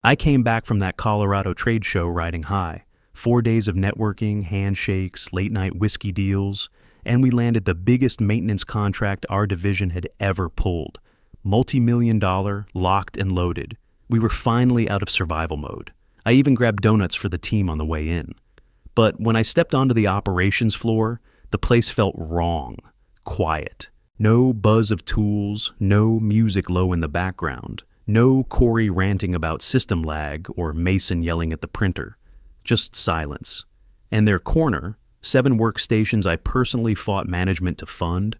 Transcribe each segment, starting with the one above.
I came back from that Colorado trade show riding high. 4 days of networking, handshakes, late-night whiskey deals, and we landed the biggest maintenance contract our division had ever pulled. Multi-million-dollar, locked and loaded. We were finally out of survival mode. I even grabbed donuts for the team on the way in. But when I stepped onto the operations floor, the place felt wrong. Quiet. No buzz of tools, no music low in the background, no Corey ranting about system lag or Mason yelling at the printer. Just silence. And their corner, 7 workstations I personally fought management to fund,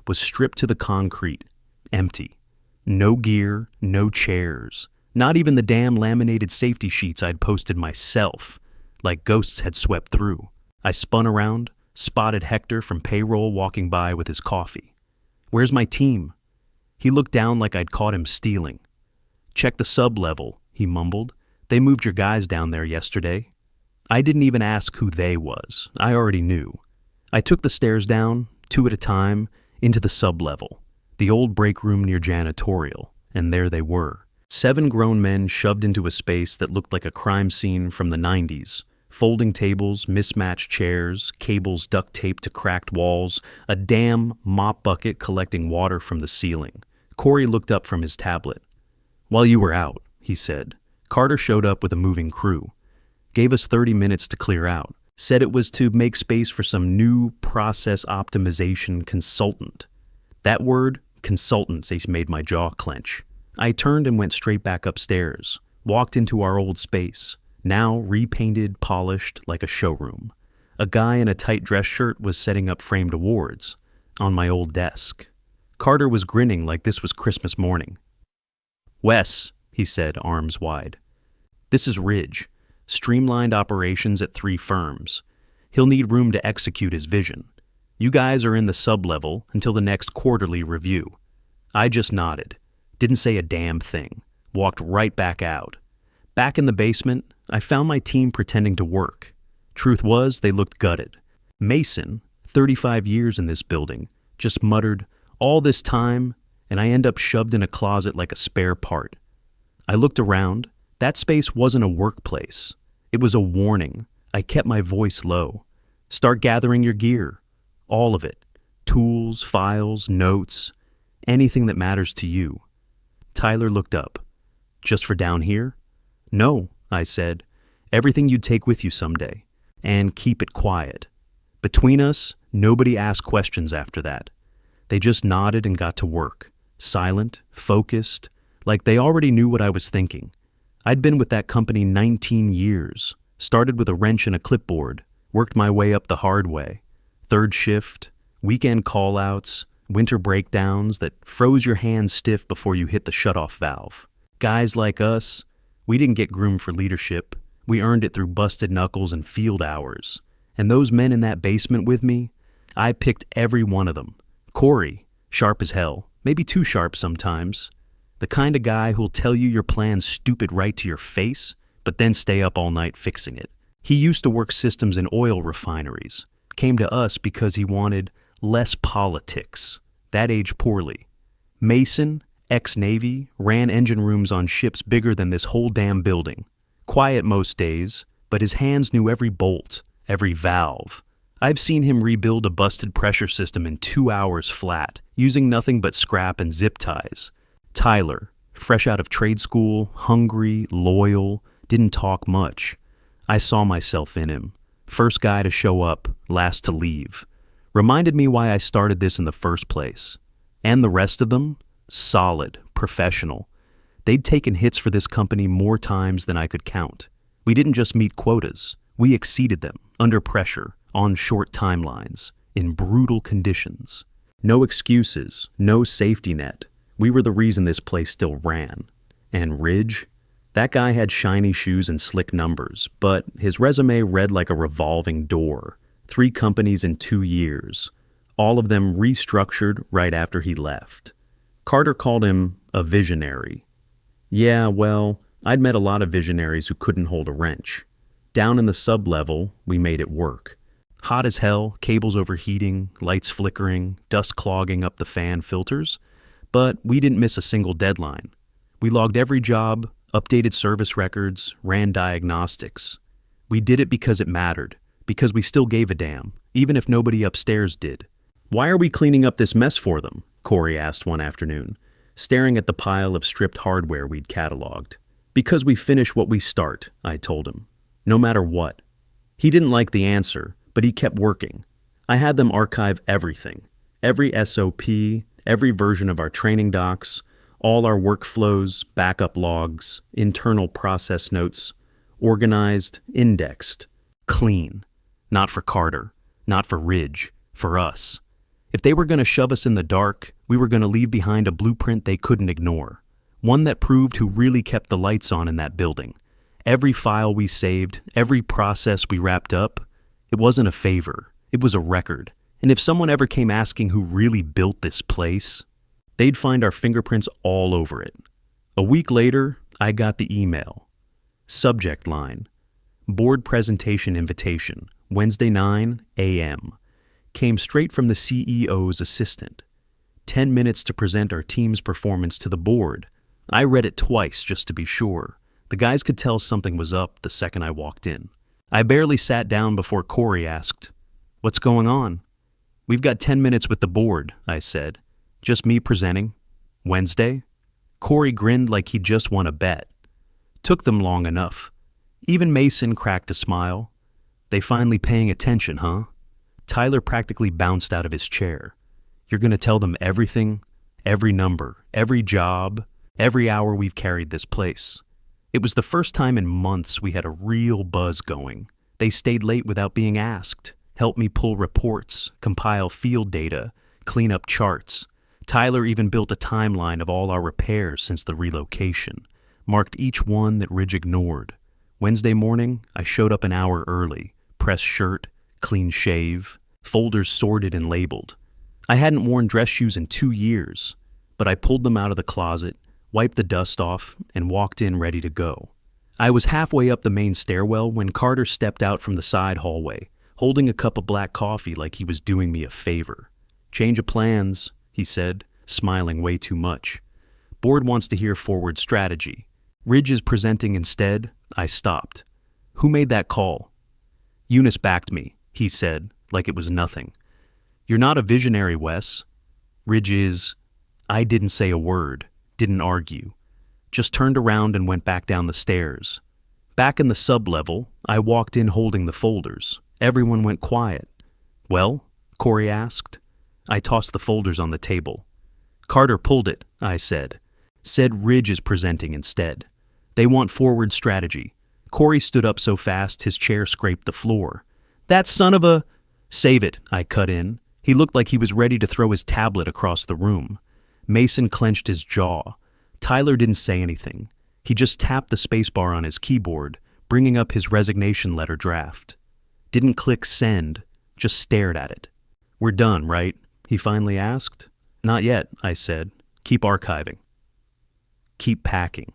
was stripped to the concrete, empty. No gear, no chairs. Not even the damn laminated safety sheets I'd posted myself, like ghosts had swept through. I spun around, spotted Hector from payroll walking by with his coffee. "Where's my team?" He looked down like I'd caught him stealing. "Check the sub-level," he mumbled. "They moved your guys down there yesterday." I didn't even ask who they was. I already knew. I took the stairs down, 2 at a time, into the sub-level, the old break room near janitorial, and there they were. 7 grown men shoved into a space that looked like a crime scene from the 90s. Folding tables, mismatched chairs, cables duct taped to cracked walls, a damn mop bucket collecting water from the ceiling. Corey looked up from his tablet. "While you were out," he said, "Carter showed up with a moving crew. Gave us 30 minutes to clear out. Said it was to make space for some new process optimization consultant." That word, consultant, made my jaw clench. I turned and went straight back upstairs, walked into our old space, now repainted, polished, like a showroom. A guy in a tight dress shirt was setting up framed awards on my old desk. Carter was grinning like this was Christmas morning. "Wes," he said, arms wide. "This is Ridge. Streamlined operations at 3 firms. He'll need room to execute his vision. You guys are in the sub-level until the next quarterly review." I just nodded. Didn't say a damn thing. Walked right back out. Back in the basement, I found my team pretending to work. Truth was, they looked gutted. Mason, 35 years in this building, just muttered, "All this time," and I end up shoved in a closet like a spare part. I looked around. That space wasn't a workplace. It was a warning. I kept my voice low. "Start gathering your gear. All of it. Tools, files, notes, anything that matters to you." Tyler looked up. "Just for down here?" "No," I said. "Everything you'd take with you someday. And keep it quiet." Between us, nobody asked questions after that. They just nodded and got to work. Silent, focused, like they already knew what I was thinking. I'd been with that company 19 years. Started with a wrench and a clipboard. Worked my way up the hard way. 3rd shift, weekend call-outs, winter breakdowns that froze your hands stiff before you hit the shutoff valve. Guys like us, we didn't get groomed for leadership. We earned it through busted knuckles and field hours. And those men in that basement with me, I picked every one of them. Corey, sharp as hell, maybe too sharp sometimes. The kind of guy who'll tell you your plan's stupid right to your face, but then stay up all night fixing it. He used to work systems in oil refineries. Came to us because he wanted less politics. That aged poorly. Mason, ex-Navy, ran engine rooms on ships bigger than this whole damn building. Quiet most days, but his hands knew every bolt, every valve. I've seen him rebuild a busted pressure system in 2 hours flat, using nothing but scrap and zip ties. Tyler, fresh out of trade school, hungry, loyal, didn't talk much. I saw myself in him. First guy to show up, last to leave. Reminded me why I started this in the first place. And the rest of them? Solid, professional. They'd taken hits for this company more times than I could count. We didn't just meet quotas. We exceeded them, under pressure, on short timelines, in brutal conditions. No excuses, no safety net. We were the reason this place still ran. And Ridge? That guy had shiny shoes and slick numbers, but his resume read like a revolving door. 3 companies in 2 years. All of them restructured right after he left. Carter called him a visionary. Yeah, well, I'd met a lot of visionaries who couldn't hold a wrench. Down in the sub-level, we made it work. Hot as hell, cables overheating, lights flickering, dust clogging up the fan filters. But we didn't miss a single deadline. We logged every job, updated service records, ran diagnostics. We did it because it mattered, because we still gave a damn, even if nobody upstairs did. "Why are we cleaning up this mess for them?" Corey asked one afternoon, staring at the pile of stripped hardware we'd cataloged. "Because we finish what we start," I told him. "No matter what." He didn't like the answer, but he kept working. I had them archive everything. Every SOP, every version of our training docs, all our workflows, backup logs, internal process notes, organized, indexed, clean. Not for Carter, not for Ridge, for us. If they were going to shove us in the dark, we were going to leave behind a blueprint they couldn't ignore. One that proved who really kept the lights on in that building. Every file we saved, every process we wrapped up, it wasn't a favor, it was a record. And if someone ever came asking who really built this place, they'd find our fingerprints all over it. A week later, I got the email. Subject line: Board presentation invitation, Wednesday 9 a.m. Came straight from the CEO's assistant. 10 minutes to present our team's performance to the board. I read it twice just to be sure. The guys could tell something was up the second I walked in. I barely sat down before Corey asked, "What's going on?" "We've got 10 minutes with the board," I said. "Just me presenting." "Wednesday?" Corey grinned like he'd just won a bet. Took them long enough. Even Mason cracked a smile. "They finally paying attention, huh?" Tyler practically bounced out of his chair. "You're going to tell them everything? Every number, every job, every hour we've carried this place." It was the first time in months we had a real buzz going. They stayed late without being asked, helped me pull reports, compile field data, clean up charts. Tyler even built a timeline of all our repairs since the relocation, marked each one that Ridge ignored. Wednesday morning, I showed up an hour early, pressed shirt, clean shave, folders sorted and labeled. I hadn't worn dress shoes in 2 years, but I pulled them out of the closet, wiped the dust off, and walked in ready to go. I was halfway up the main stairwell when Carter stepped out from the side hallway, holding a cup of black coffee like he was doing me a favor. "Change of plans," he said, smiling way too much. "Board wants to hear forward strategy. Ridge is presenting instead." I stopped. "Who made that call?" "Eunice backed me," he said, like it was nothing. "You're not a visionary, Wes." "Ridge is." I didn't say a word, didn't argue. Just turned around and went back down the stairs. Back in the sub-level, I walked in holding the folders. Everyone went quiet. "Well?" Corey asked. I tossed the folders on the table. "Carter pulled it," I said. "Said Ridge is presenting instead. They want forward strategy." Corey stood up so fast his chair scraped the floor. "That son of a—" "Save it," I cut in. He looked like he was ready to throw his tablet across the room. Mason clenched his jaw. Tyler didn't say anything. He just tapped the spacebar on his keyboard, bringing up his resignation letter draft. Didn't click send, just stared at it. "We're done, right?" he finally asked. "Not yet," I said. "Keep archiving." Keep packing.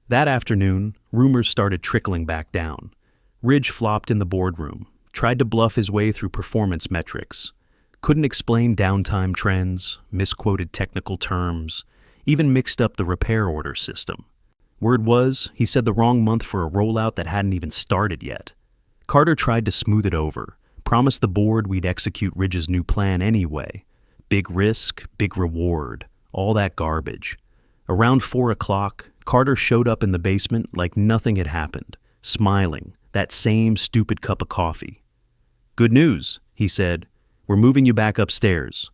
That afternoon, rumors started trickling back down. Ridge flopped in the boardroom, tried to bluff his way through performance metrics. Couldn't explain downtime trends, misquoted technical terms, even mixed up the repair order system. Word was, he said the wrong month for a rollout that hadn't even started yet. Carter tried to smooth it over, promised the board we'd execute Ridge's new plan anyway. Big risk, big reward, all that garbage. Around 4 o'clock, Carter showed up in the basement like nothing had happened, smiling, that same stupid cup of coffee. "Good news," he said. "We're moving you back upstairs.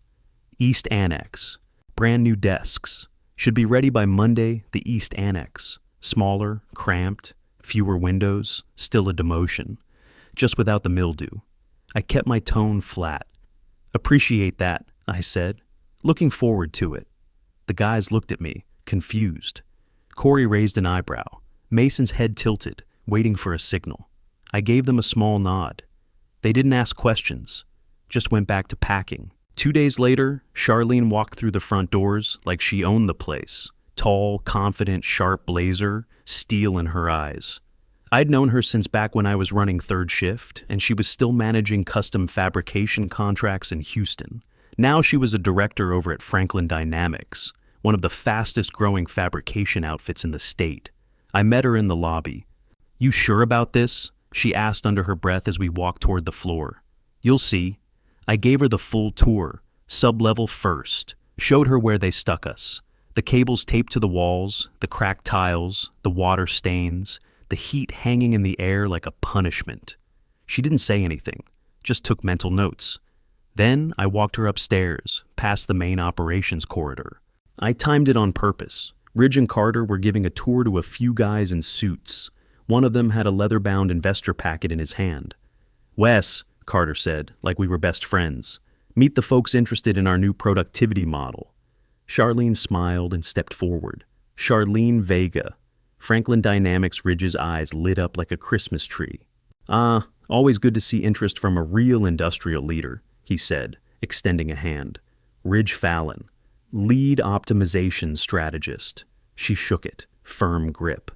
East Annex. Brand new desks. Should be ready by Monday, the East Annex. Smaller, cramped, fewer windows, still a demotion. Just without the mildew." I kept my tone flat. "Appreciate that," I said. "Looking forward to it." The guys looked at me, confused. Corey raised an eyebrow. Mason's head tilted, waiting for a signal. I gave them a small nod. They didn't ask questions, just went back to packing. 2 days later, Charlene walked through the front doors like she owned the place. Tall, confident, sharp blazer, steel in her eyes. I'd known her since back when I was running third shift, and she was still managing custom fabrication contracts in Houston. Now she was a director over at Franklin Dynamics, one of the fastest growing fabrication outfits in the state. I met her in the lobby. You sure about this? She asked under her breath as we walked toward the floor. You'll see. I gave her the full tour, sub-level first, showed her where they stuck us. The cables taped to the walls, the cracked tiles, the water stains, the heat hanging in the air like a punishment. She didn't say anything, just took mental notes. Then I walked her upstairs, past the main operations corridor. I timed it on purpose. Ridge and Carter were giving a tour to a few guys in suits. One of them had a leather-bound investor packet in his hand. Wes, Carter said, like we were best friends, meet the folks interested in our new productivity model. Charlene smiled and stepped forward. Charlene Vega. Franklin Dynamics Ridge's eyes lit up like a Christmas tree. Always good to see interest from a real industrial leader, he said, extending a hand. Ridge Fallon, lead optimization strategist. She shook it, firm grip.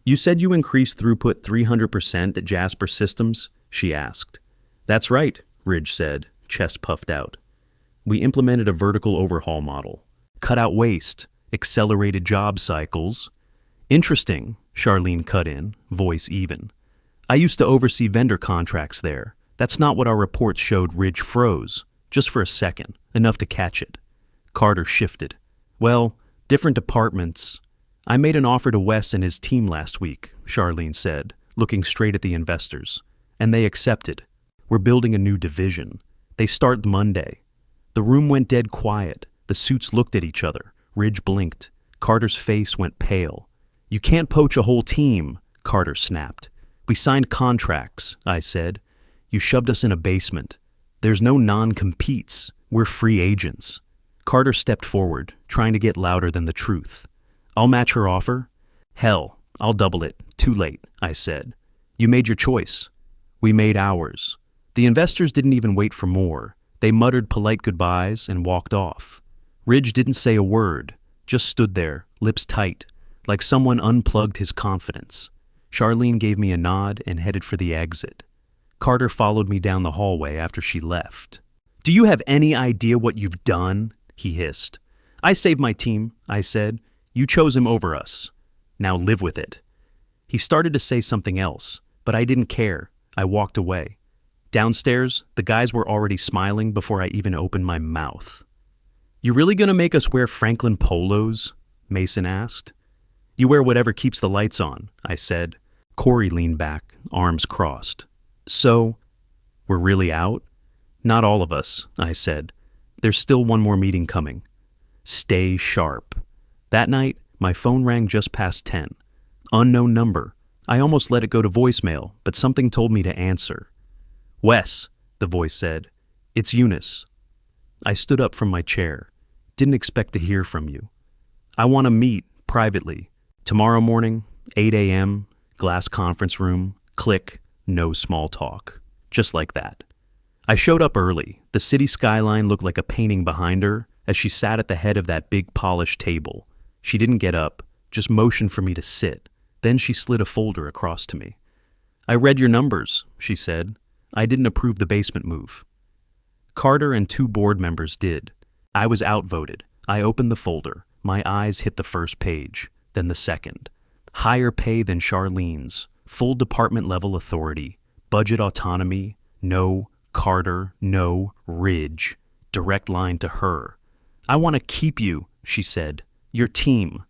You said you increased throughput 300% at Jasper Systems? She asked. That's right, Ridge said, chest puffed out. We implemented a vertical overhaul model. Cut out waste, accelerated job cycles. Interesting, Charlene cut in, voice even. I used to oversee vendor contracts there. That's not what our reports showed. Ridge froze, just for a second, enough to catch it. Carter shifted. Well, different departments. I made an offer to Wes and his team last week, Charlene said, looking straight at the investors. And they accepted. We're building a new division. They start Monday. The room went dead quiet. The suits looked at each other. Ridge blinked. Carter's face went pale. You can't poach a whole team, Carter snapped. We signed contracts, I said. You shoved us in a basement. There's no non-competes. We're free agents. Carter stepped forward, trying to get louder than the truth. I'll match her offer. Hell, I'll double it. Too late, I said. You made your choice. We made ours. The investors didn't even wait for more. They muttered polite goodbyes and walked off. Ridge didn't say a word, just stood there, lips tight, like someone unplugged his confidence. Charlene gave me a nod and headed for the exit. Carter followed me down the hallway after she left. Do you have any idea what you've done? He hissed. I saved my team, I said. You chose him over us. Now live with it. He started to say something else, but I didn't care. I walked away. Downstairs, the guys were already smiling before I even opened my mouth. You really gonna make us wear Franklin polos? Mason asked. You wear whatever keeps the lights on, I said. Corey leaned back, arms crossed. So, we're really out? Not all of us, I said. There's still one more meeting coming. Stay sharp. That night, my phone rang just past 10. Unknown number. I almost let it go to voicemail, but something told me to answer. Wes, the voice said. It's Eunice. I stood up from my chair. Didn't expect to hear from you. I want to meet, privately. Tomorrow morning, 8 a.m., glass conference room, click, no small talk. Just like that. I showed up early. The city skyline looked like a painting behind her as she sat at the head of that big polished table. She didn't get up, just motioned for me to sit. Then she slid a folder across to me. I read your numbers, she said. I didn't approve the basement move. Carter and 2 board members did. I was outvoted. I opened the folder. My eyes hit the first page, then the second. Higher pay than Charlene's, full department-level authority, budget autonomy, no Carter, no Ridge, direct line to her. I want to keep you, she said, your team,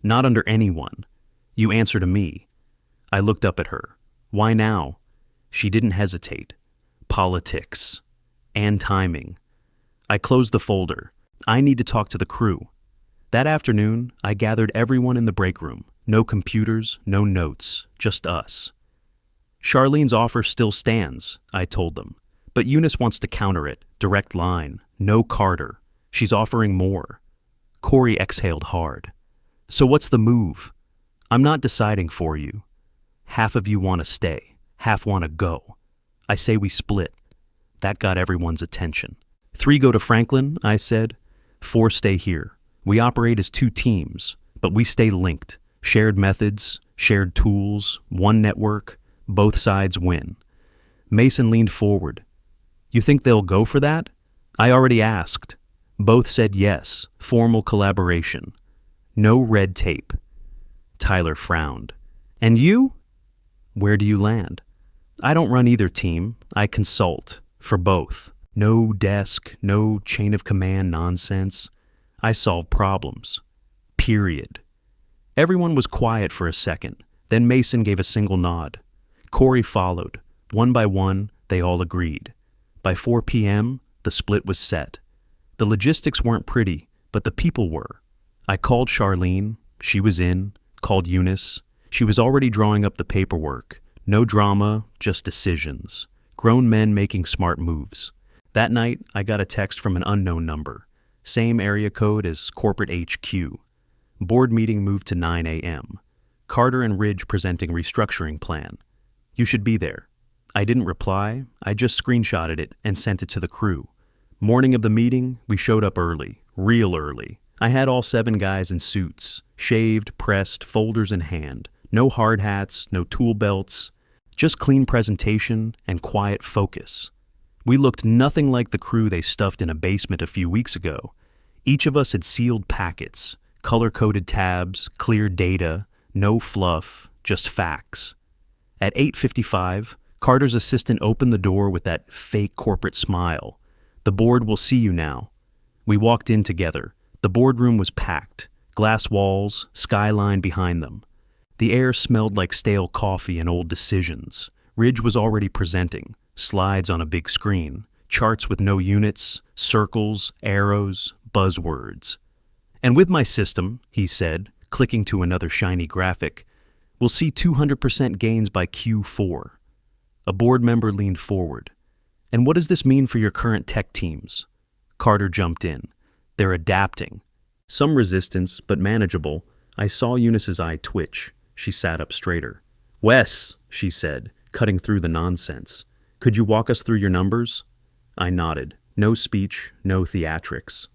not under anyone. You answer to me. I looked up at her. Why now? She didn't hesitate. Politics. And timing. I closed the folder. I need to talk to the crew. That afternoon, I gathered everyone in the break room. No computers, no notes, just us. Charlene's offer still stands, I told them. But Eunice wants to counter it. Direct line. No Carter. She's offering more. Corey exhaled hard. So what's the move? I'm not deciding for you. Half of you want to stay. Half want to go. I say we split. That got everyone's attention. 3 go to Franklin, I said. 4 stay here. We operate as 2 teams, but we stay linked. Shared methods, shared tools, one network, both sides win. Mason leaned forward. You think they'll go for that? I already asked. Both said yes, formal collaboration. No red tape. Tyler frowned. And you? Where do you land? I don't run either team. I consult. For both. No desk, no chain of command nonsense. I solve problems. Period. Everyone was quiet for a second. Then Mason gave a single nod. Corey followed. One by one, they all agreed. By 4 p.m., the split was set. The logistics weren't pretty, but the people were. I called Charlene. She was in. Called Eunice. She was already drawing up the paperwork. No drama, just decisions. Grown men making smart moves. That night, I got a text from an unknown number. Same area code as corporate HQ. Board meeting moved to 9 a.m. Carter and Ridge presenting restructuring plan. You should be there. I didn't reply. I just screenshotted it and sent it to the crew. Morning of the meeting, we showed up early. Real early. I had all 7 guys in suits. Shaved, pressed, folders in hand. No hard hats, no tool belts. Just clean presentation and quiet focus. We looked nothing like the crew they stuffed in a basement a few weeks ago. Each of us had sealed packets, color-coded tabs, clear data, no fluff, just facts. At 8:55, Carter's assistant opened the door with that fake corporate smile. The board will see you now. We walked in together. The boardroom was packed, glass walls, skyline behind them. The air smelled like stale coffee and old decisions. Ridge was already presenting, slides on a big screen, charts with no units, circles, arrows, buzzwords. And with my system, he said, clicking to another shiny graphic, we'll see 200% gains by Q4. A board member leaned forward. And what does this mean for your current tech teams? Carter jumped in. They're adapting. Some resistance, but manageable. I saw Eunice's eye twitch. She sat up straighter. Wes, she said, cutting through the nonsense. Could you walk us through your numbers? I nodded. No speech, no theatrics.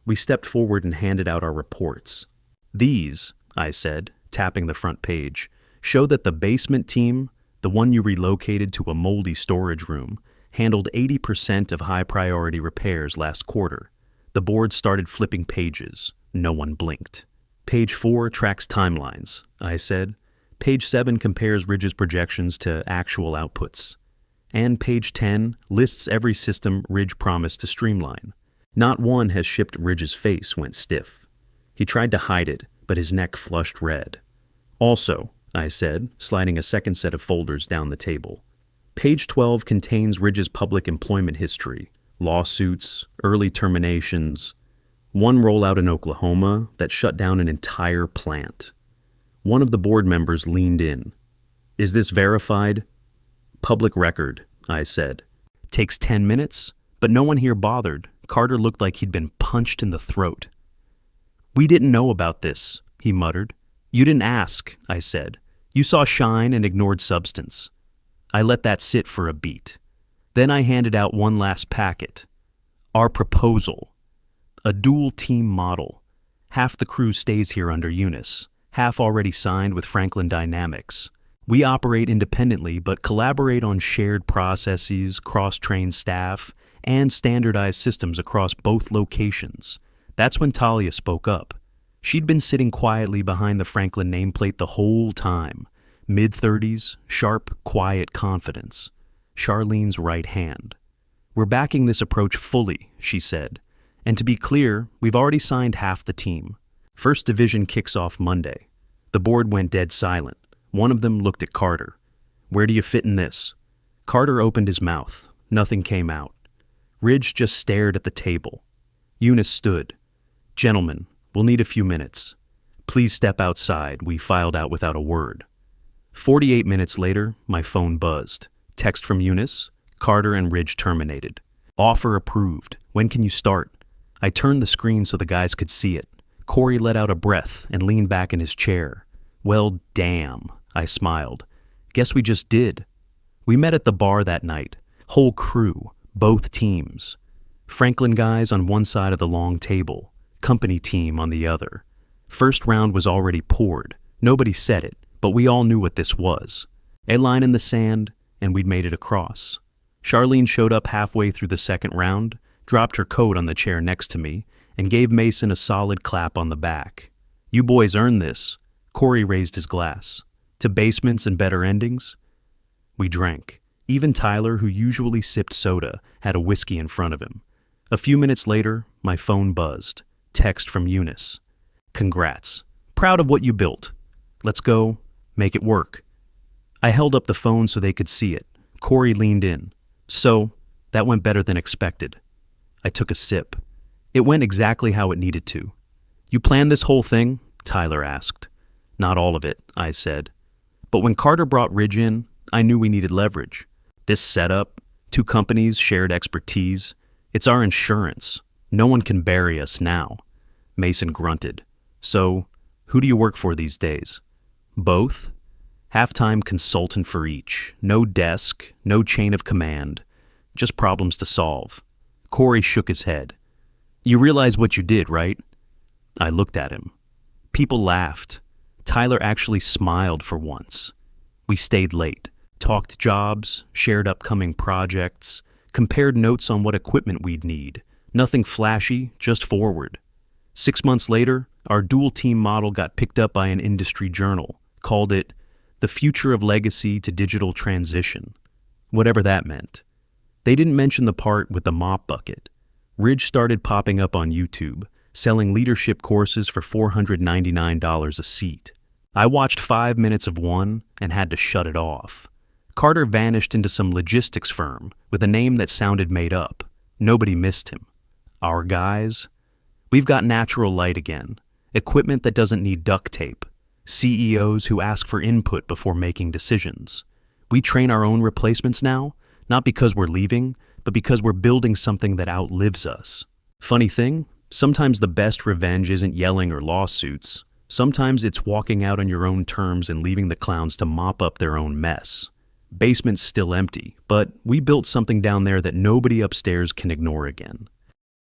We stepped forward and handed out our reports. These, I said, tapping the front page, show that the basement team, the one you relocated to a moldy storage room, handled 80% of high-priority repairs last quarter. The board started flipping pages. No one blinked. Page 4 tracks timelines, I said. Page 7 compares Ridge's projections to actual outputs. And page 10 lists every system Ridge promised to streamline. Not one has shipped. Ridge's face went stiff. He tried to hide it, but his neck flushed red. Also, I said, sliding a second set of folders down the table. Page 12 contains Ridge's public employment history, lawsuits, early terminations. One rollout in Oklahoma that shut down an entire plant. One of the board members leaned in. Is this verified? Public record, I said. Takes 10 minutes, but no one here bothered. Carter looked like he'd been punched in the throat. We didn't know about this, he muttered. You didn't ask, I said. You saw shine and ignored substance. I let that sit for a beat. Then I handed out one last packet. Our proposal. A dual team model. Half the crew stays here under Eunice, half already signed with Franklin Dynamics. We operate independently but collaborate on shared processes, cross-trained staff, and standardized systems across both locations. That's when Talia spoke up. She'd been sitting quietly behind the Franklin nameplate the whole time. Mid-30s, sharp, quiet confidence. Charlene's right hand. We're backing this approach fully, she said. And to be clear, we've already signed half the team. First Division kicks off Monday. The board went dead silent. One of them looked at Carter. Where do you fit in this? Carter opened his mouth. Nothing came out. Ridge just stared at the table. Eunice stood. Gentlemen, we'll need a few minutes. Please step outside, we filed out without a word. 48 minutes later, my phone buzzed. Text from Eunice. Carter and Ridge terminated. Offer approved. When can you start? I turned the screen so the guys could see it. Corey let out a breath and leaned back in his chair. Well, damn, I smiled. Guess we just did. We met at the bar that night. Whole crew, both teams. Franklin guys on one side of the long table, company team on the other. First round was already poured. Nobody said it, but we all knew what this was. A line in the sand, and we'd made it across. Charlene showed up halfway through the second round, dropped her coat on the chair next to me, and gave Mason a solid clap on the back. You boys earned this. Corey raised his glass. To basements and better endings? We drank. Even Tyler, who usually sipped soda, had a whiskey in front of him. A few minutes later, my phone buzzed. Text from Eunice. Congrats. Proud of what you built. Let's go. Make it work. I held up the phone so they could see it. Corey leaned in. So, that went better than expected. I took a sip. It went exactly how it needed to. You planned this whole thing? Tyler asked. Not all of it, I said. But when Carter brought Ridge in, I knew we needed leverage. This setup, 2 companies, shared expertise, it's our insurance. No one can bury us now. Mason grunted. So, who do you work for these days? Both? Half-time consultant for each. No desk, no chain of command. Just problems to solve. Corey shook his head. You realize what you did, right? I looked at him. People laughed. Tyler actually smiled for once. We stayed late, talked jobs, shared upcoming projects, compared notes on what equipment we'd need. Nothing flashy, just forward. 6 months later, our dual-team model got picked up by an industry journal, called it The Future of Legacy to Digital Transition. Whatever that meant. They didn't mention the part with the mop bucket. Ridge started popping up on YouTube, selling leadership courses for $499 a seat. I watched 5 minutes of one and had to shut it off. Carter vanished into some logistics firm with a name that sounded made up. Nobody missed him. Our guys? We've got natural light again, equipment that doesn't need duct tape, CEOs who ask for input before making decisions. We train our own replacements now, not because we're leaving, but because we're building something that outlives us. Funny thing, sometimes the best revenge isn't yelling or lawsuits. Sometimes it's walking out on your own terms and leaving the clowns to mop up their own mess. Basement's still empty, but we built something down there that nobody upstairs can ignore again.